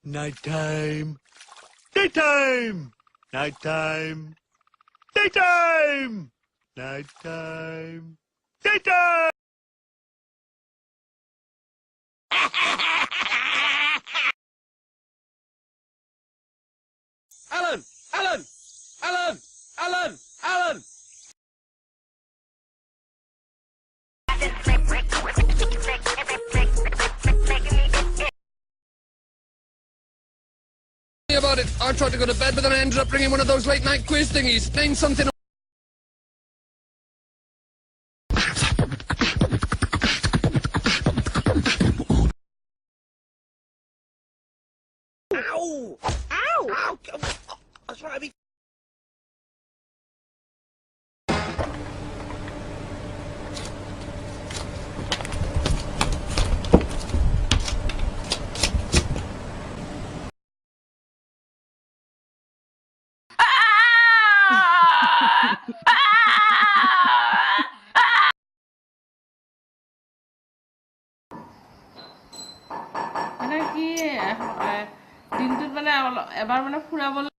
Nighttime. Daytime. Nighttime. Daytime. Nighttime. Daytime. Alan! Alan! Alan! Alan! Alan! About it. I tried to go to bed, but then I ended up bringing one of those late night quiz thingies. Name something. Ow! Ow! Ow! That's right, I mean... মানে কি দিনটোত মানে এবাৰ মানে ফুৰাবলৈ